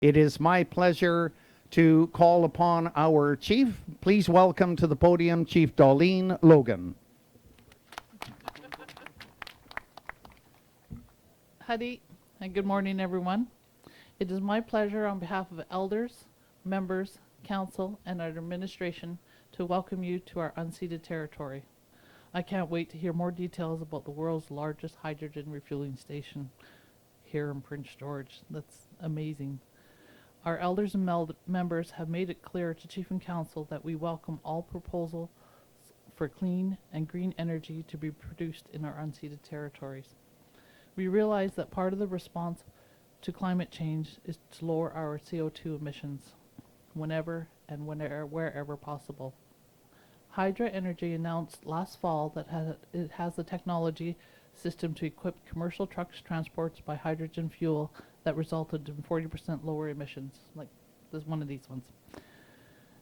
It is my pleasure to call upon our chief. Please welcome to the podium Chief Darlene Logan. Huddy, and good morning, everyone. It is my pleasure on behalf of elders, members, council, and our administration to welcome you to our unceded territory. I can't wait to hear more details about the world's largest hydrogen refueling station here in Prince George. That's amazing. Our elders and members have made it clear to Chief and Council that we welcome all proposals for clean and green energy to be produced in our unceded territories. We realize that part of the response to climate change is to lower our CO2 emissions whenever and wherever possible. Hydra Energy announced last fall that it has the technology system to equip commercial trucks transports by hydrogen fuel that resulted in 40% lower emissions, like there's one of these ones.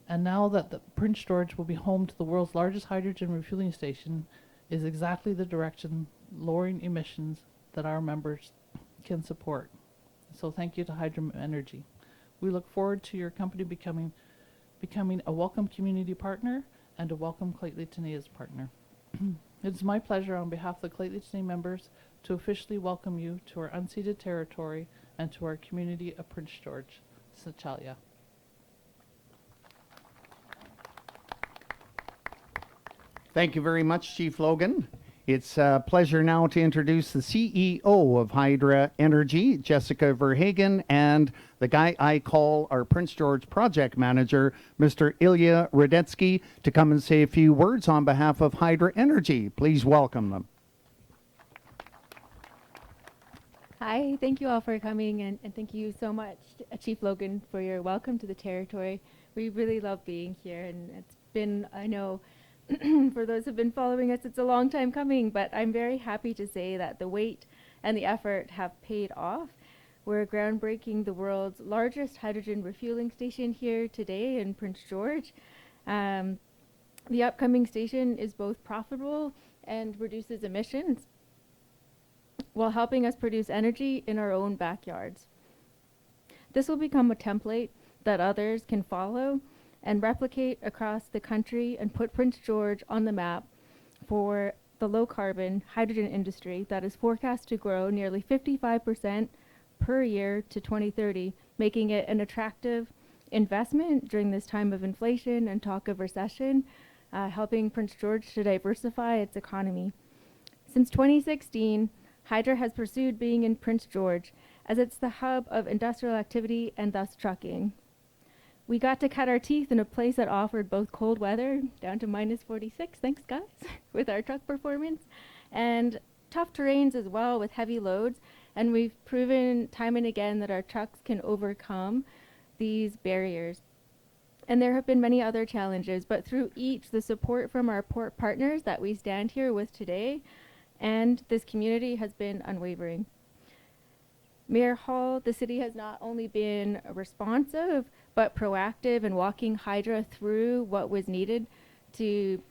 And now that the Prince George will be home to the world's largest hydrogen refueling station is exactly the direction lowering emissions that our members can support. So thank you to Hydra Energy. We look forward to your company becoming a welcome community partner and a welcome Lheidli partner. It is my pleasure on behalf of the Lheidli members to officially welcome you to our unceded territory and to our community of Prince George. Sachalia. Thank you very much, Chief Logan. It's a pleasure now to introduce the CEO of Hydra Energy, Jessica Verhagen, and the guy I call our Prince George project manager, Mr. Ilya Radetsky, to come and say a few words on behalf of Hydra Energy. Please welcome them. Hi, thank you all for coming, and thank you so much, Chief Logan, for your welcome to the territory. We really love being here, and it's been, I know, for those who've been following us, it's a long time coming, but I'm very happy to say that the wait and the effort have paid off. We're groundbreaking the world's largest hydrogen refueling station here today in Prince George. The upcoming station is both profitable and reduces emissions while helping us produce energy in our own backyards. This will become a template that others can follow and replicate across the country and put Prince George on the map for the low-carbon hydrogen industry that is forecast to grow nearly 55% per year to 2030, making it an attractive investment during this time of inflation and talk of recession, helping Prince George to diversify its economy. Since 2016, Hydra has pursued being in Prince George as it's the hub of industrial activity and thus trucking. We got to cut our teeth in a place that offered both cold weather, down to minus 46, thanks guys, with our truck performance, and tough terrains as well with heavy loads. And we've proven time and again that our trucks can overcome these barriers. And there have been many other challenges, but through each, the support from our port partners that we stand here with today and this community has been unwavering. Mayor Hall, the city has not only been responsive, but proactive in walking Hydra through what was needed to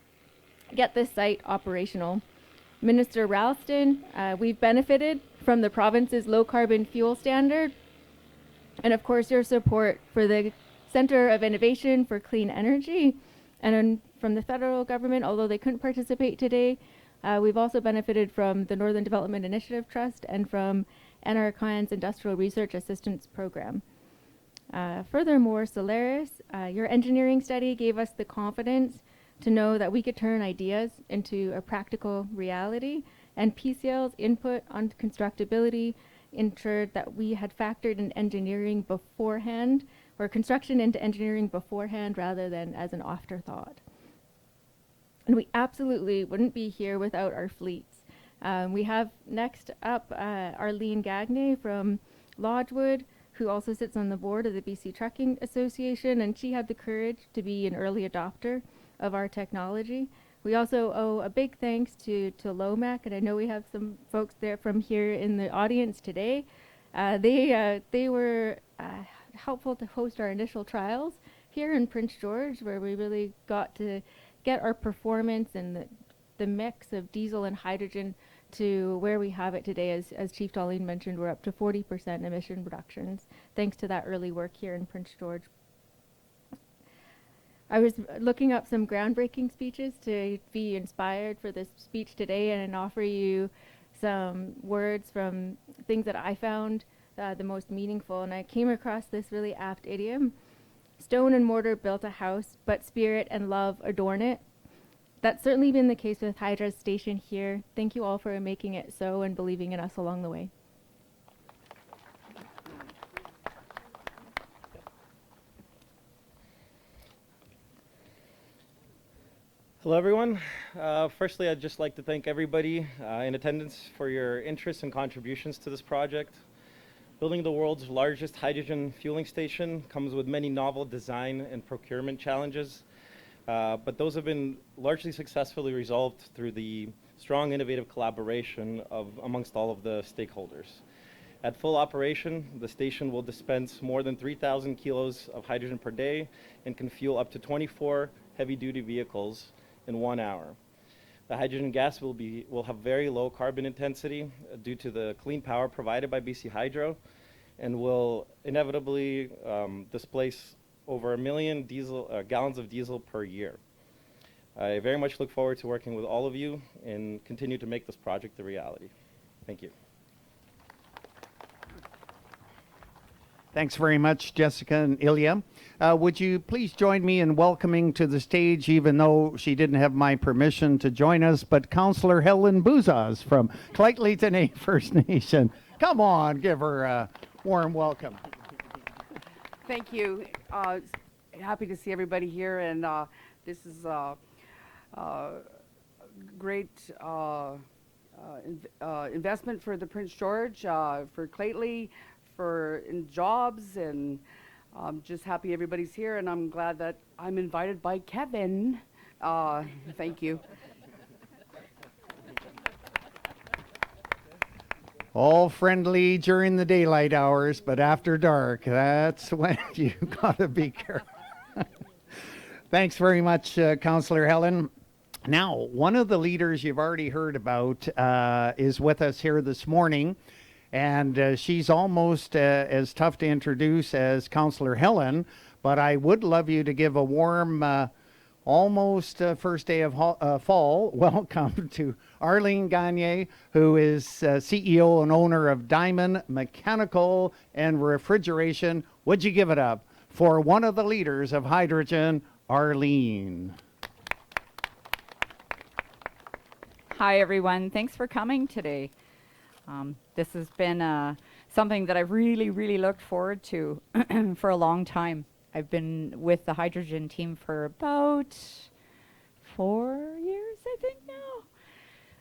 get this site operational. Minister Ralston, we've benefited from the province's low carbon fuel standard, and of course your support for the Centre of Innovation for Clean Energy, and from the federal government, although they couldn't participate today. We've also benefited from the Northern Development Initiative Trust and from NRCon's Industrial Research Assistance Program. Furthermore, Solaris, your engineering study gave us the confidence to know that we could turn ideas into a practical reality, and PCL's input on constructability ensured that we had factored in engineering beforehand, or construction into engineering beforehand rather than as an afterthought. And we absolutely wouldn't be here without our fleets. We have next up Arlene Gagne from Lodgewood, who also sits on the board of the BC Trucking Association, and she had the courage to be an early adopter of our technology. We also owe a big thanks to Lomac, and I know we have some folks there from here in the audience today. They were helpful to host our initial trials here in Prince George, where we really got to get our performance and the mix of diesel and hydrogen to where we have it today. As Chief Darlene mentioned, we're up to 40% emission reductions, thanks to that early work here in Prince George. I was looking up some groundbreaking speeches to be inspired for this speech today and offer you some words from things that I found the most meaningful. And I came across this really apt idiom: stone and mortar built a house, but spirit and love adorn it. That's certainly been the case with Hydra's station here. Thank you all for making it so and believing in us along the way. Hello, everyone. Firstly, I'd just like to thank everybody in attendance for your interest and contributions to this project. Building the world's largest hydrogen fueling station comes with many novel design and procurement challenges, but those have been largely successfully resolved through the strong innovative collaboration amongst all of the stakeholders. At full operation, the station will dispense more than 3,000 kilos of hydrogen per day and can fuel up to 24 heavy-duty vehicles in 1 hour. The hydrogen gas will have very low carbon intensity due to the clean power provided by BC Hydro, and will inevitably displace over 1 million gallons of diesel per year. I very much look forward to working with all of you and continue to make this project a reality. Thank you. Thanks very much, Jessica and Ilya. Would you please join me in welcoming to the stage, even though she didn't have my permission to join us, but Councillor Helen Bouzaz from Clyde-Leetonais First Nation. Come on, give her a warm welcome. Thank you. Happy to see everybody here, and this is great investment for the Prince George, for Claytley, in jobs, and I'm just happy everybody's here, and I'm glad that I'm invited by Kevin. Thank you. All friendly during the daylight hours, but after dark, that's when you gotta be careful. Thanks very much, Councillor Helen. Now, one of the leaders you've already heard about is with us here this morning. And she's almost as tough to introduce as Councillor Helen, but I would love you to give a warm, almost first day of fall welcome to Arlene Gagne, who is CEO and owner of Dymin Mechanical and Refrigeration. Would you give it up for one of the leaders of hydrogen, Arlene? Hi, everyone. Thanks for coming today. This has been something that I've really looked forward to for a long time. I've been with the hydrogen team for about 4 years, I think now.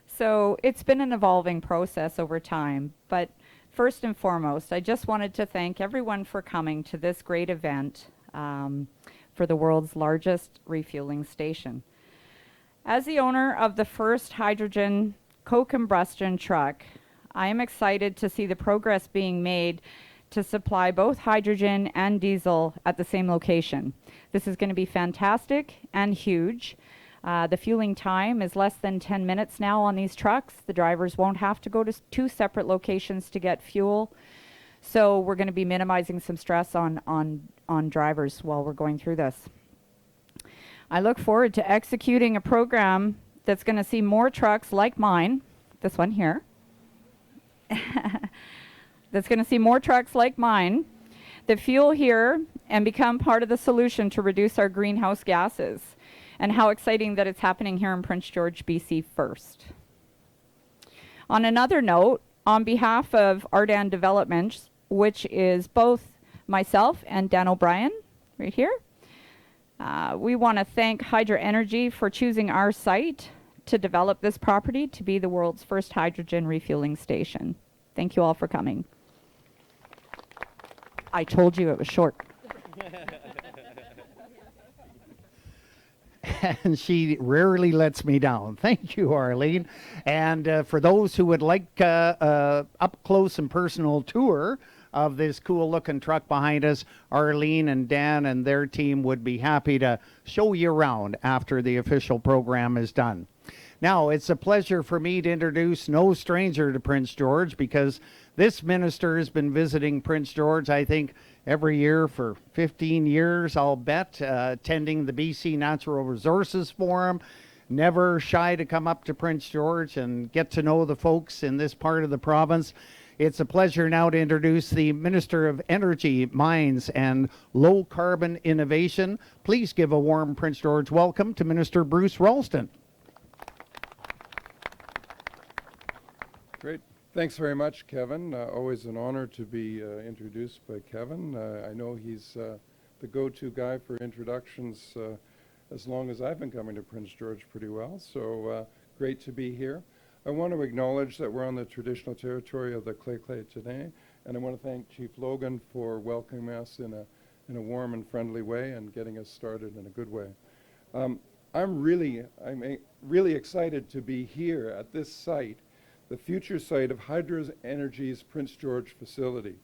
So it's been an evolving process over time. But first and foremost, I just wanted to thank everyone for coming to this great event for the world's largest refueling station. As the owner of the first hydrogen co-combustion truck, I am excited to see the progress being made to supply both hydrogen and diesel at the same location. This is going to be fantastic and huge. The fueling time is less than 10 minutes now on these trucks. The drivers won't have to go to 2 separate locations to get fuel. So we're going to be minimizing some stress on drivers while we're going through this. I look forward to executing a program that's going to see more trucks like mine, this one here, that's going to see more trucks like mine that fuel here and become part of the solution to reduce our greenhouse gases. And how exciting that it's happening here in Prince George, BC first. On another note, on behalf of Ardan Development, which is both myself and Dan O'Brien, right here, we want to thank Hydra Energy for choosing our site to develop this property to be the world's first hydrogen refueling station. Thank you all for coming. I told you it was short. And she rarely lets me down. Thank you, Arlene. And for those who would like up close and personal tour of this cool looking truck behind us. Arlene and Dan and their team would be happy to show you around after the official program is done. Now, it's a pleasure for me to introduce no stranger to Prince George, because this minister has been visiting Prince George, I think, every year for 15 years, I'll bet, attending the BC Natural Resources Forum. Never shy to come up to Prince George and get to know the folks in this part of the province. It's a pleasure now to introduce the Minister of Energy, Mines, and Low Carbon Innovation. Please give a warm Prince George welcome to Minister Bruce Ralston. Great. Thanks very much, Kevin. Always an honor to be introduced by Kevin. I know he's the go-to guy for introductions as long as I've been coming to Prince George pretty well, so great to be here. I want to acknowledge that we're on the traditional territory of the Lheidli today, and I want to thank Chief Logan for welcoming us in a warm and friendly way and getting us started in a good way. I'm really excited to be here at this site, the future site of Hydra Energy's Prince George facility.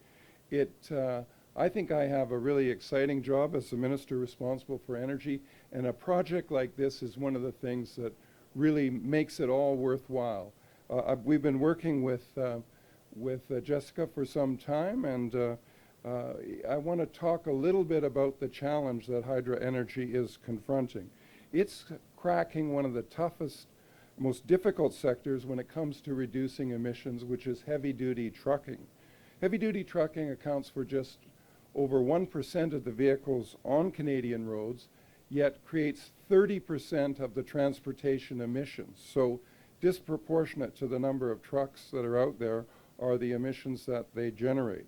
I think I have a really exciting job as the minister responsible for energy, and a project like this is one of the things that really makes it all worthwhile. We've been working with Jessica for some time, and I want to talk a little bit about the challenge that Hydra Energy is confronting. It's cracking one of the toughest, most difficult sectors when it comes to reducing emissions, which is heavy-duty trucking. Heavy-duty trucking accounts for just over 1% of the vehicles on Canadian roads, yet creates 30% of the transportation emissions. So disproportionate to the number of trucks that are out there are the emissions that they generate.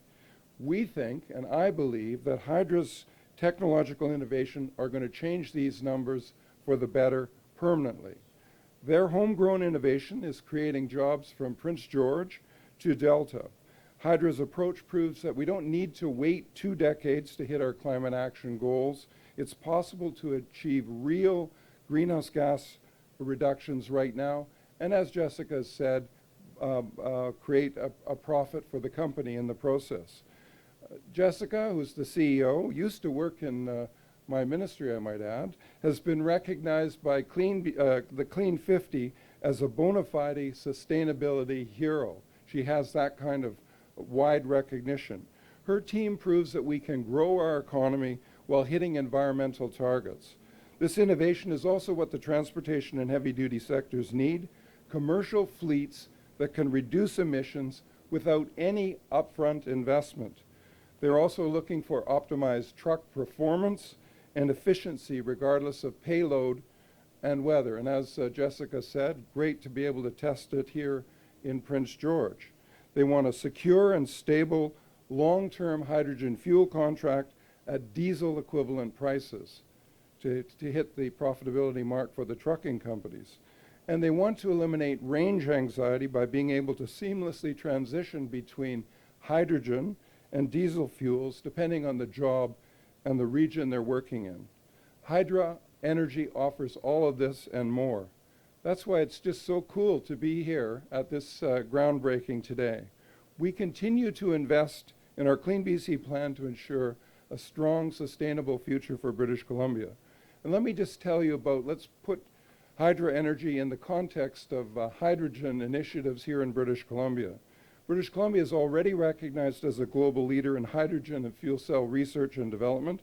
We think, and I believe, that Hydra's technological innovation are going to change these numbers for the better permanently. Their homegrown innovation is creating jobs from Prince George to Delta. Hydra's approach proves that we don't need to wait 2 decades to hit our climate action goals. It's possible to achieve real greenhouse gas reductions right now, and as Jessica said, create a profit for the company in the process. Jessica, who's the CEO, used to work in my ministry, I might add, has been recognized by the Clean 50 as a bona fide sustainability hero. She has that kind of wide recognition. Her team proves that we can grow our economy while hitting environmental targets. This innovation is also what the transportation and heavy-duty sectors need: commercial fleets that can reduce emissions without any upfront investment. They're also looking for optimized truck performance and efficiency regardless of payload and weather. And as Jessica said, great to be able to test it here in Prince George. They want a secure and stable long-term hydrogen fuel contract at diesel equivalent prices to hit the profitability mark for the trucking companies. And they want to eliminate range anxiety by being able to seamlessly transition between hydrogen and diesel fuels depending on the job and the region they're working in. Hydra Energy offers all of this and more. That's why it's just so cool to be here at this groundbreaking today. We continue to invest in our Clean BC plan to ensure a strong, sustainable future for British Columbia. And let me just tell you about, let's put Hydra Energy in the context of hydrogen initiatives here in British Columbia. British Columbia is already recognized as a global leader in hydrogen and fuel cell research and development.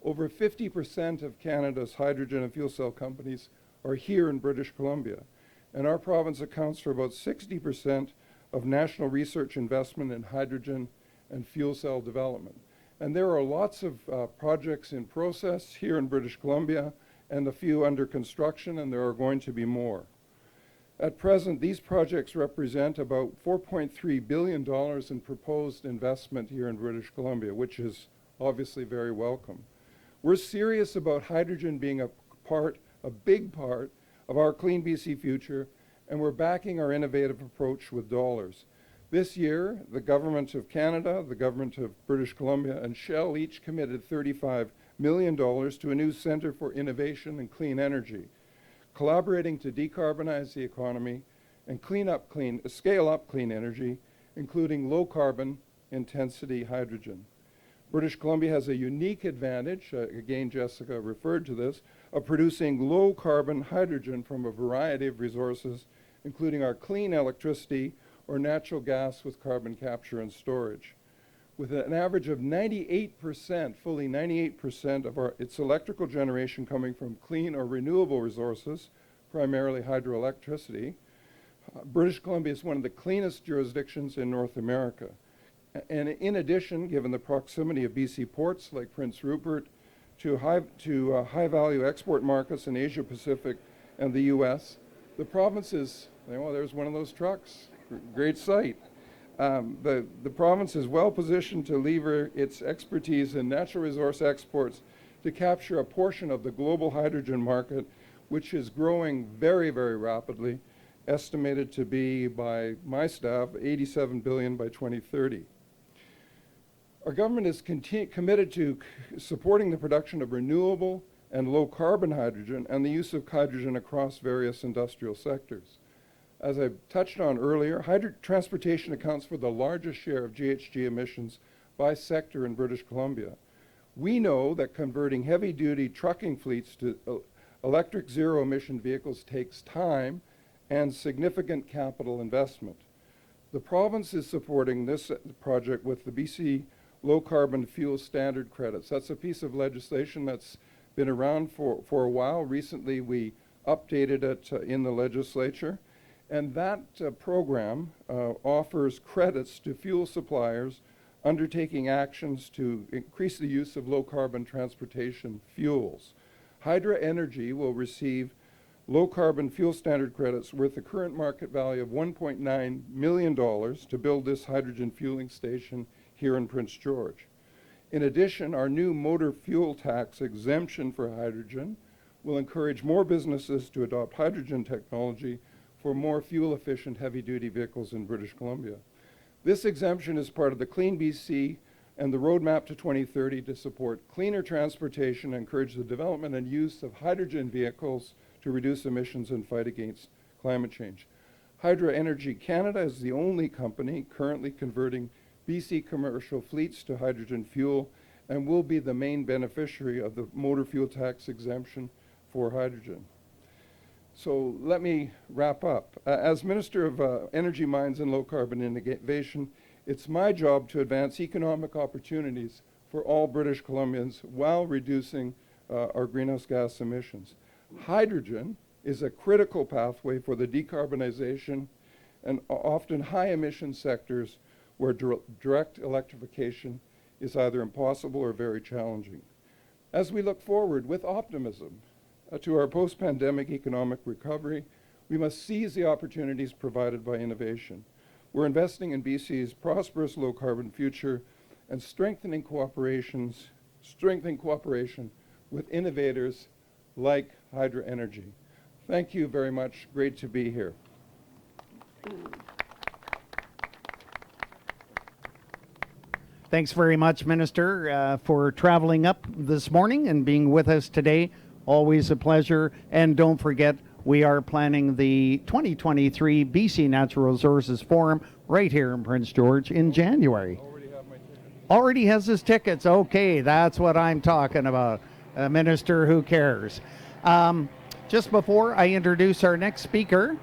Over 50% of Canada's hydrogen and fuel cell companies are here in British Columbia. And our province accounts for about 60% of national research investment in hydrogen and fuel cell development. And there are lots of projects in process here in British Columbia and a few under construction, and there are going to be more. At present, these projects represent about $4.3 billion in proposed investment here in British Columbia, which is obviously very welcome. We're serious about hydrogen being a big part of our Clean BC future, and we're backing our innovative approach with dollars. This year, the Government of Canada, the Government of British Columbia, and Shell each committed $35 million to a new Centre for Innovation and Clean Energy, collaborating to decarbonize the economy and scale up clean energy, including low carbon intensity hydrogen. British Columbia has a unique advantage, again Jessica referred to this, of producing low carbon hydrogen from a variety of resources, including our clean electricity or natural gas with carbon capture and storage. With an average of 98%, fully 98% of its electrical generation coming from clean or renewable resources, primarily hydroelectricity, British Columbia is one of the cleanest jurisdictions in North America. And in addition, given the proximity of BC ports like Prince Rupert to high-value export markets in Asia Pacific and the U.S., the province is, well, there's one of those trucks, great sight. The province is well positioned to lever its expertise in natural resource exports to capture a portion of the global hydrogen market, which is growing very, very rapidly, estimated to be, by my staff, $87 billion by 2030. Our government is committed to supporting the production of renewable and low-carbon hydrogen and the use of hydrogen across various industrial sectors. As I touched on earlier, transportation accounts for the largest share of GHG emissions by sector in British Columbia. We know that converting heavy-duty trucking fleets to electric zero-emission vehicles takes time and significant capital investment. The province is supporting this project with the BC Low Carbon Fuel Standard Credits. That's a piece of legislation that's been around for a while. Recently, we updated it in the legislature. And that program offers credits to fuel suppliers undertaking actions to increase the use of low-carbon transportation fuels. Hydra Energy will receive low-carbon fuel standard credits worth the current market value of $1.9 million to build this hydrogen fueling station here in Prince George. In addition, our new motor fuel tax exemption for hydrogen will encourage more businesses to adopt hydrogen technology for more fuel-efficient heavy-duty vehicles in British Columbia. This exemption is part of the Clean BC and the roadmap to 2030 to support cleaner transportation and encourage the development and use of hydrogen vehicles to reduce emissions and fight against climate change. Hydra Energy Canada is the only company currently converting BC commercial fleets to hydrogen fuel and will be the main beneficiary of the motor fuel tax exemption for hydrogen. So let me wrap up. As Minister of Energy, Mines and Low Carbon Innovation, it's my job to advance economic opportunities for all British Columbians while reducing our greenhouse gas emissions. Hydrogen is a critical pathway for the decarbonization and often high emission sectors where direct electrification is either impossible or very challenging. As we look forward with optimism to our post-pandemic economic recovery, we must seize the opportunities provided by innovation. We're investing in BC's prosperous low-carbon future and strengthening cooperation with innovators like Hydra Energy. Thank you very much. Great to be here. Thanks very much, Minister, for traveling up this morning and being with us today. Always a pleasure. And don't forget, we are planning the 2023 BC Natural Resources Forum right here in Prince George in January. Already has his tickets. Okay, that's what I'm talking about. Minister, who cares? Just before I introduce our next speaker,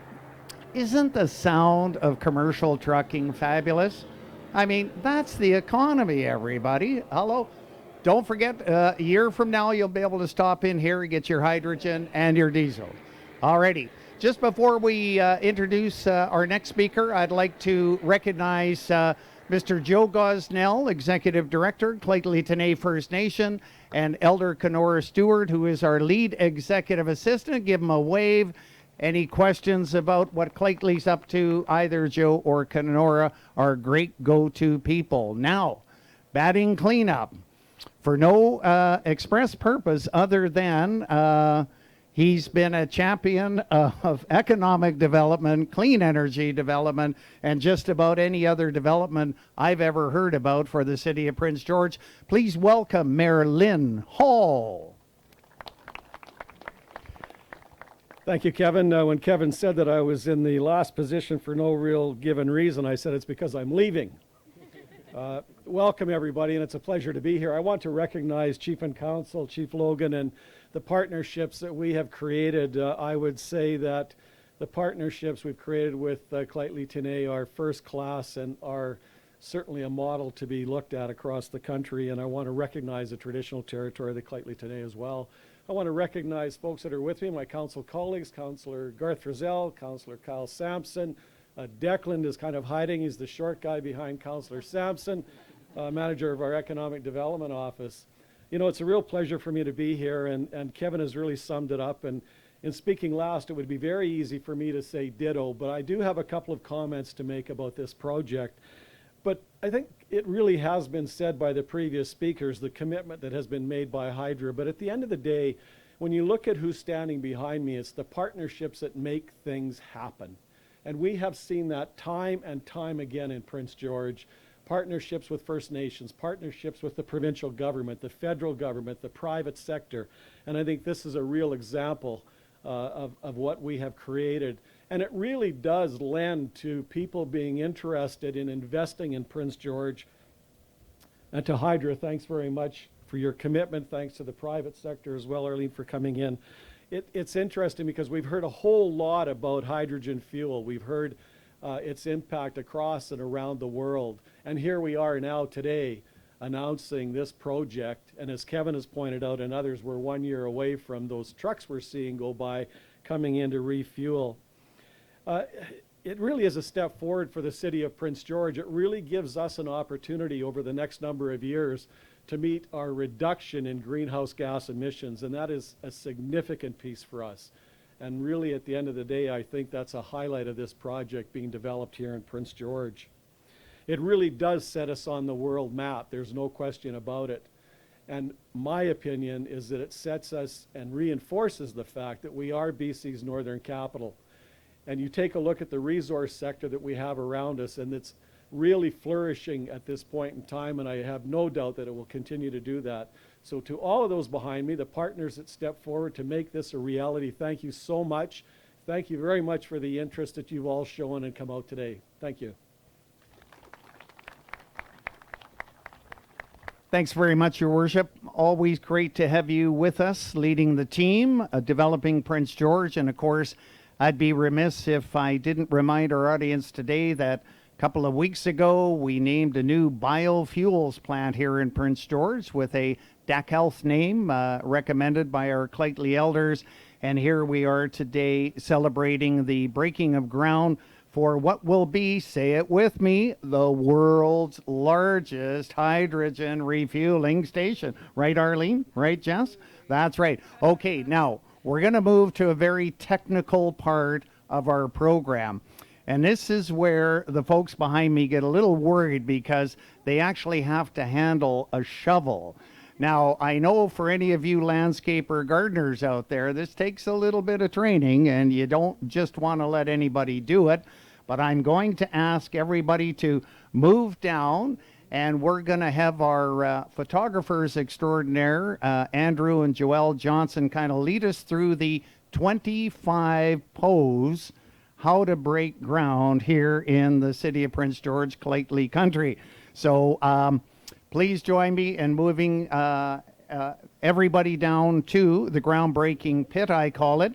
isn't the sound of commercial trucking fabulous? I mean, that's the economy, everybody. Hello? Don't forget, a year from now, you'll be able to stop in here and get your hydrogen and your diesel. Alrighty. Just before we introduce our next speaker, I'd like to recognize Mr. Joe Gosnell, Executive Director, Clayton Tenay First Nation, and Elder Kenora Stewart, who is our lead executive assistant. Give him a wave. Any questions about what Clayton's up to, either Joe or Kenora are great go-to people. Now, batting cleanup. For no express purpose other than he's been a champion of economic development, clean energy development, and just about any other development I've ever heard about for the city of Prince George. Please welcome Mayor Lynn Hall. Thank you, Kevin. When Kevin said that I was in the last position for no real given reason, I said it's because I'm leaving. Welcome, everybody, and it's a pleasure to be here. I want to recognize Chief and Council, Chief Logan, and the partnerships that we have created. I would say that the partnerships we've created with Clyde-Lee-Tenay are first class and are certainly a model to be looked at across the country, and I want to recognize the traditional territory of the Clyde-Lee-Tenay as well. I want to recognize folks that are with me, my council colleagues, Councillor Garth Frizzell, Councillor Kyle Sampson. Declan is kind of hiding. He's the short guy behind Councillor Sampson, manager of our Economic Development Office. You know, it's a real pleasure for me to be here, and Kevin has really summed it up. And in speaking last, it would be very easy for me to say ditto, but I do have a couple of comments to make about this project. But I think it really has been said by the previous speakers, the commitment that has been made by Hydra. But at the end of the day, when you look at who's standing behind me, it's the partnerships that make things happen. And we have seen that time and time again in Prince George. Partnerships with First Nations, partnerships with the provincial government, the federal government, the private sector. And I think this is a real example of what we have created. And it really does lend to people being interested in investing in Prince George. And to Hydra, thanks very much for your commitment. Thanks to the private sector as well, Arlene, for coming in. It's interesting because we've heard a whole lot about hydrogen fuel. We've heard its impact across and around the world. And here we are now today announcing this project. And as Kevin has pointed out and others, we're 1 year away from those trucks we're seeing go by coming in to refuel. It really is a step forward for the city of Prince George. It really gives us an opportunity over the next number of years to meet our reduction in greenhouse gas emissions, and that is a significant piece for us. And really, at the end of the day, I think that's a highlight of this project being developed here in Prince George. It really does set us on the world map. There's no question about it. And my opinion is that it sets us and reinforces the fact that we are BC's northern capital. And you take a look at the resource sector that we have around us, and it's really flourishing at this point in time, and I have no doubt that it will continue to do that. So to all of those behind me, the partners that step forward to make this a reality, thank you so much. Thank you very much for the interest that you've all shown and come out today. Thank you. Thanks very much, Your Worship. Always great to have you with us, leading the team, developing Prince George. And of course, I'd be remiss if I didn't remind our audience today that a couple of weeks ago, we named a new biofuels plant here in Prince George with a DAC Health name recommended by our Clyde-Lee elders. And here we are today celebrating the breaking of ground for what will be, say it with me, the world's largest hydrogen refueling station. Right, Arlene? Right, Jess? That's right. Okay, now we're going to move to a very technical part of our program. And this is where the folks behind me get a little worried because they actually have to handle a shovel. Now, I know for any of you landscaper gardeners out there, this takes a little bit of training and you don't just want to let anybody do it. But I'm going to ask everybody to move down, and we're going to have our photographers extraordinaire, Andrew and Joelle Johnson, kind of lead us through the 25 pose how to break ground here in the city of Prince George, Clyde-Lee country. So please join me in moving everybody down to the groundbreaking pit, I call it.